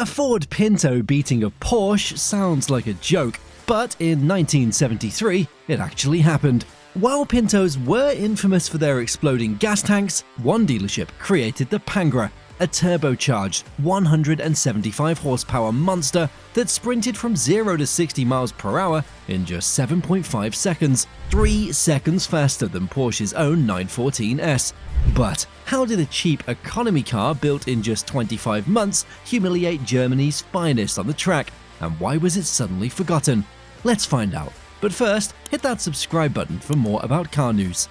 A Ford Pinto beating a Porsche sounds like a joke, but in 1973, it actually happened. While Pintos were infamous for their exploding gas tanks, one dealership created the Pangra, a turbocharged 175 horsepower monster that sprinted from 0 to 60 miles per hour in just 7.5 seconds, 3 seconds faster than Porsche's own 914S. But how did a cheap economy car built in just 25 months humiliate Germany's finest on the track, and why was it suddenly forgotten? Let's find out. But first, hit that subscribe button for more about car news.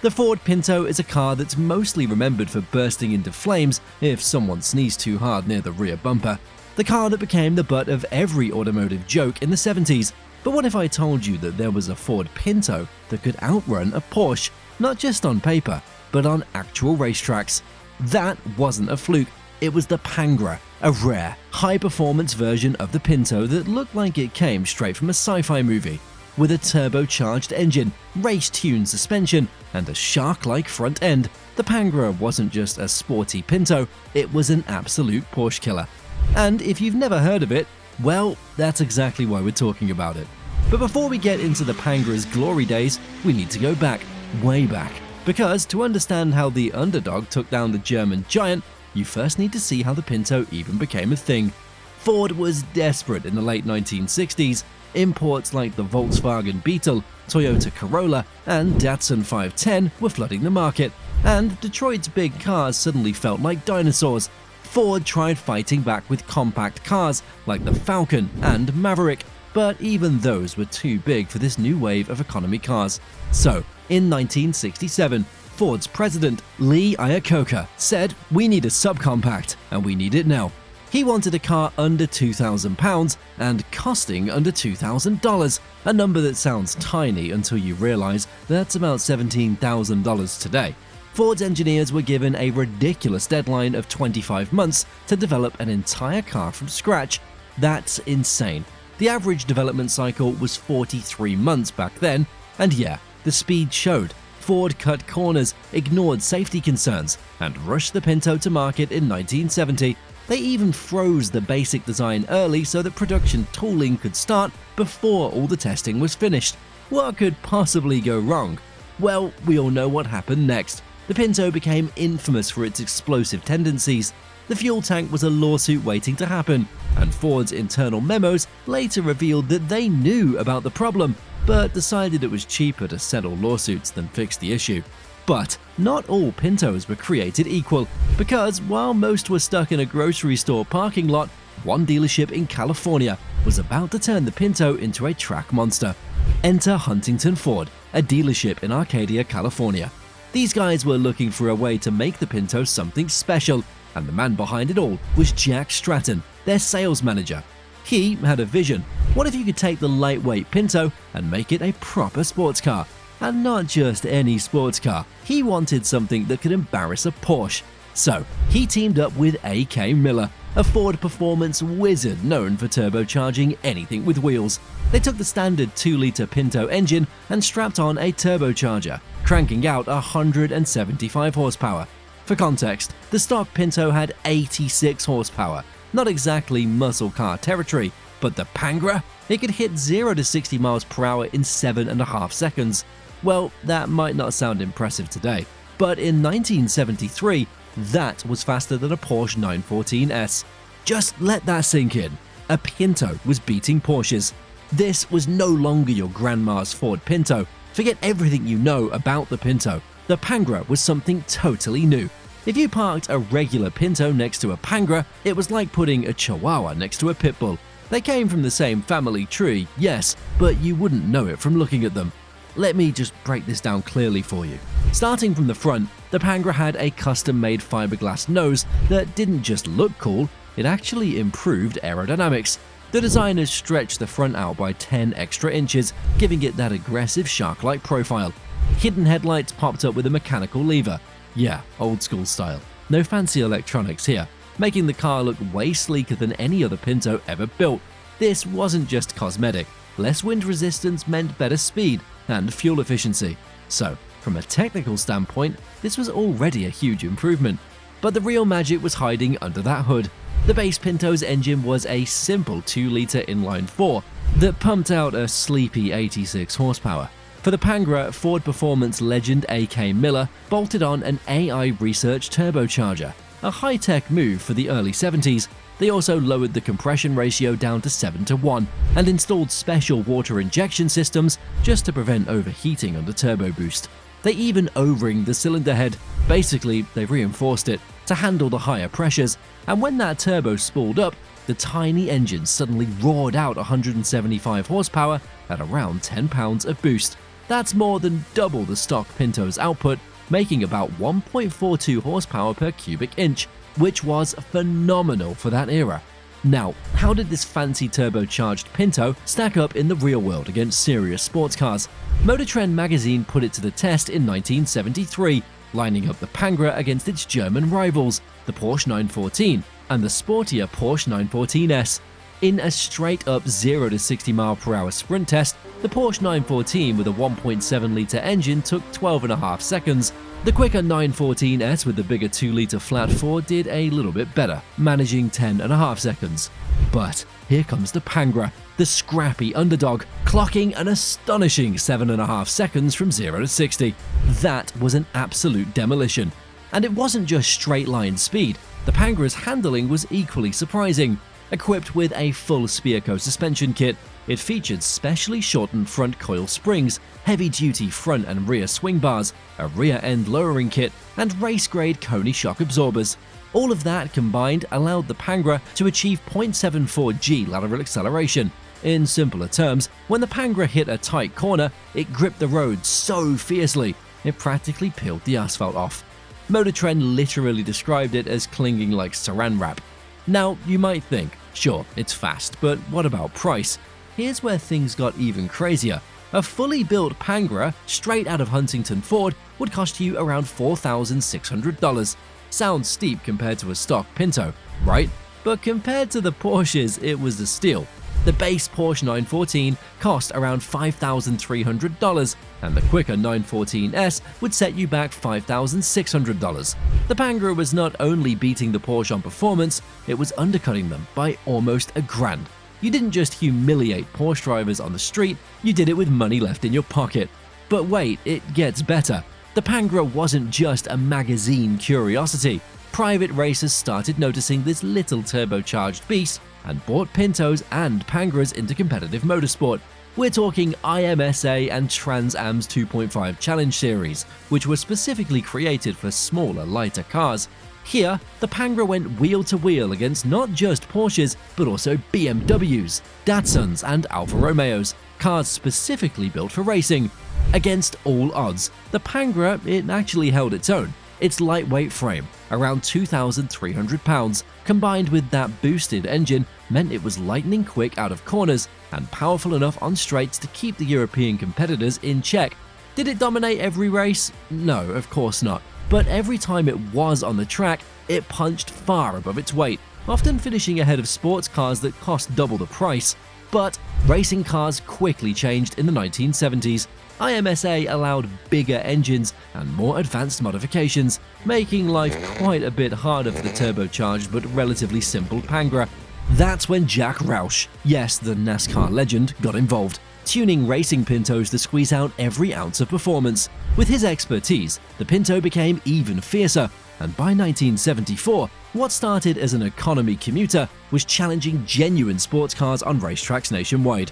The Ford Pinto is a car that's mostly remembered for bursting into flames if someone sneezed too hard near the rear bumper. The car that became the butt of every automotive joke in the 70s. But what if I told you that there was a Ford Pinto that could outrun a Porsche, not just on paper, but on actual racetracks? That wasn't a fluke. It was the Pangra, a rare, high-performance version of the Pinto that looked like it came straight from a sci-fi movie. With a turbocharged engine, race-tuned suspension, and a shark-like front end, the Pangra wasn't just a sporty Pinto, it was an absolute Porsche killer. And if you've never heard of it, well, that's exactly why we're talking about it. But before we get into the Pangra's glory days, we need to go back, way back. Because to understand how the underdog took down the German giant, you first need to see how the Pinto even became a thing. Ford was desperate in the late 1960s. Imports like the Volkswagen Beetle, Toyota Corolla, and Datsun 510 were flooding the market, and Detroit's big cars suddenly felt like dinosaurs. Ford tried fighting back with compact cars like the Falcon and Maverick, but even those were too big for this new wave of economy cars. So, in 1967, Ford's president, Lee Iacocca, said, "We need a subcompact, and we need it now." He wanted a car under £2,000 and costing under $2,000, a number that sounds tiny until you realize that's about $17,000 today. Ford's engineers were given a ridiculous deadline of 25 months to develop an entire car from scratch. That's insane. The average development cycle was 43 months back then, and yeah, the speed showed. Ford cut corners, ignored safety concerns, and rushed the Pinto to market in 1970. They even froze the basic design early so that production tooling could start before all the testing was finished. What could possibly go wrong? Well, we all know what happened next. The Pinto became infamous for its explosive tendencies. The fuel tank was a lawsuit waiting to happen, and Ford's internal memos later revealed that they knew about the problem, but decided it was cheaper to settle lawsuits than fix the issue. But not all Pintos were created equal, because while most were stuck in a grocery store parking lot, one dealership in California was about to turn the Pinto into a track monster. Enter Huntington Ford, a dealership in Arcadia, California. These guys were looking for a way to make the Pinto something special, and the man behind it all was Jack Stratton, their sales manager. He had a vision. What if you could take the lightweight Pinto and make it a proper sports car? And not just any sports car. He wanted something that could embarrass a Porsche. So, he teamed up with A.K. Miller, a Ford performance wizard known for turbocharging anything with wheels. They took the standard 2-liter Pinto engine and strapped on a turbocharger, cranking out 175 horsepower. For context, the stock Pinto had 86 horsepower. Not exactly muscle car territory, but the Pangra? It could hit 0 to 60 miles per hour in 7.5 seconds. Well, that might not sound impressive today, but in 1973, that was faster than a Porsche 914S. Just let that sink in. A Pinto was beating Porsches. This was no longer your grandma's Ford Pinto. Forget everything you know about the Pinto. The Pangra was something totally new. If you parked a regular Pinto next to a Pangra, it was like putting a Chihuahua next to a pit bull. They came from the same family tree, yes, but you wouldn't know it from looking at them. Let me just break this down clearly for you. Starting from the front, the Pangra had a custom-made fiberglass nose that didn't just look cool, it actually improved aerodynamics. The designers stretched the front out by 10 extra inches, giving it that aggressive shark-like profile. Hidden headlights popped up with a mechanical lever. Yeah, old school style. No fancy electronics here, making the car look way sleeker than any other Pinto ever built. This wasn't just cosmetic. Less wind resistance meant better speed and fuel efficiency. So, from a technical standpoint, this was already a huge improvement. But the real magic was hiding under that hood. The base Pinto's engine was a simple 2-liter inline-4 that pumped out a sleepy 86 horsepower. For the Pangra, Ford Performance legend A.K. Miller bolted on an AI research turbocharger, a high-tech move for the early 70s. They also lowered the compression ratio down to 7:1 and installed special water injection systems just to prevent overheating under turbo boost. They even O-ringed the cylinder head. Basically, they reinforced it to handle the higher pressures, and when that turbo spooled up, the tiny engine suddenly roared out 175 horsepower at around 10 pounds of boost. That's more than double the stock Pinto's output, making about 1.42 horsepower per cubic inch, which was phenomenal for that era. Now, how did this fancy turbocharged Pinto stack up in the real world against serious sports cars? Motor Trend magazine put it to the test in 1973, lining up the Pangra against its German rivals, the Porsche 914 and the sportier Porsche 914S. In a straight-up 0 to 60 mph sprint test, the Porsche 914 with a 1.7-liter engine took 12.5 seconds. The quicker 914S with the bigger 2-liter flat 4 did a little bit better, managing 10.5 seconds. But here comes the Pangra, the scrappy underdog, clocking an astonishing 7.5 seconds from 0 to 60. That was an absolute demolition. And it wasn't just straight-line speed. The Pangra's handling was equally surprising. Equipped with a full Spearco suspension kit, it featured specially shortened front coil springs, heavy-duty front and rear swing bars, a rear-end lowering kit, and race-grade Coney shock absorbers. All of that combined allowed the Pangra to achieve 0.74 G lateral acceleration. In simpler terms, when the Pangra hit a tight corner, it gripped the road so fiercely, it practically peeled the asphalt off. Motor Trend literally described it as clinging like saran wrap. Now, you might think, sure, it's fast, but what about price? Here's where things got even crazier. A fully built Pangra, straight out of Huntington Ford, would cost you around $4,600. Sounds steep compared to a stock Pinto, right? But compared to the Porsches, it was a steal. The base Porsche 914 cost around $5,300, and the quicker 914S would set you back $5,600. The Pangra was not only beating the Porsche on performance, it was undercutting them by almost $1,000. You didn't just humiliate Porsche drivers on the street, you did it with money left in your pocket. But wait, it gets better. The Pangra wasn't just a magazine curiosity. Private racers started noticing this little turbocharged beast and bought Pintos and Pangras into competitive motorsport. We're talking IMSA and Trans Am's 2.5 Challenge Series, which were specifically created for smaller, lighter cars. Here, the Pangra went wheel-to-wheel against not just Porsches, but also BMWs, Datsuns, and Alfa Romeos, cars specifically built for racing. Against all odds, the Pangra, it actually held its own. Its lightweight frame, around 2,300 pounds, combined with that boosted engine, meant it was lightning quick out of corners and powerful enough on straights to keep the European competitors in check. Did it dominate every race? No, of course not. But every time it was on the track, it punched far above its weight, often finishing ahead of sports cars that cost double the price. But racing cars quickly changed in the 1970s. IMSA allowed bigger engines and more advanced modifications, making life quite a bit harder for the turbocharged but relatively simple Pangra. That's when Jack Roush, yes, the NASCAR legend, got involved, tuning racing Pintos to squeeze out every ounce of performance. With his expertise, the Pinto became even fiercer, and by 1974, what started as an economy commuter was challenging genuine sports cars on racetracks nationwide.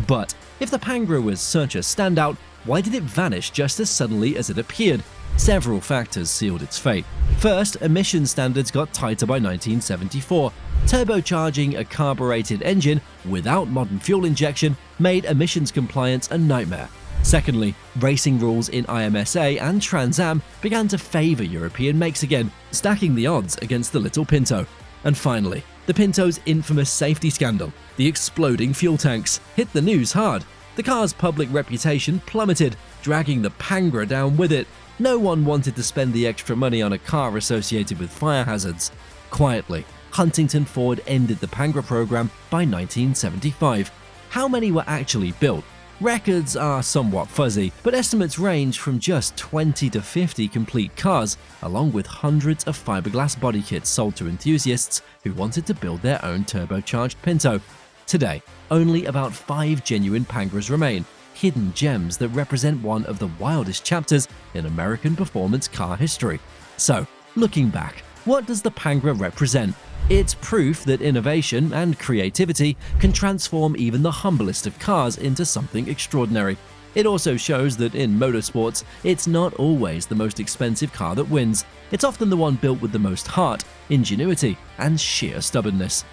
But if the Pangra was such a standout, why did it vanish just as suddenly as it appeared? Several factors sealed its fate. First, emission standards got tighter by 1974. Turbocharging a carbureted engine without modern fuel injection made emissions compliance a nightmare. Secondly, racing rules in IMSA and Trans Am began to favor European makes again, stacking the odds against the little Pinto. And finally, the Pinto's infamous safety scandal, the exploding fuel tanks, hit the news hard. The car's public reputation plummeted, dragging the Pangra down with it. No one wanted to spend the extra money on a car associated with fire hazards. Quietly, Huntington Ford ended the Pangra program by 1975. How many were actually built? Records are somewhat fuzzy, but estimates range from just 20 to 50 complete cars, along with hundreds of fiberglass body kits sold to enthusiasts who wanted to build their own turbocharged Pinto. Today, only about 5 genuine Pangras remain, hidden gems that represent one of the wildest chapters in American performance car history. So, looking back, what does the Pangra represent? It's proof that innovation and creativity can transform even the humblest of cars into something extraordinary. It also shows that in motorsports, it's not always the most expensive car that wins. It's often the one built with the most heart, ingenuity, and sheer stubbornness.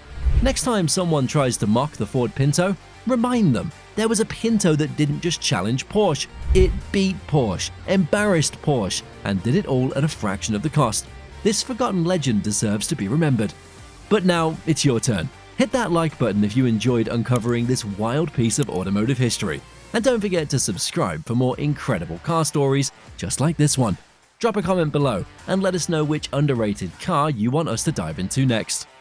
Next time someone tries to mock the Ford Pinto, remind them there was a Pinto that didn't just challenge Porsche. It beat Porsche, embarrassed Porsche, and did it all at a fraction of the cost. This forgotten legend deserves to be remembered. But now, it's your turn. Hit that like button if you enjoyed uncovering this wild piece of automotive history. And don't forget to subscribe for more incredible car stories just like this one. Drop a comment below and let us know which underrated car you want us to dive into next.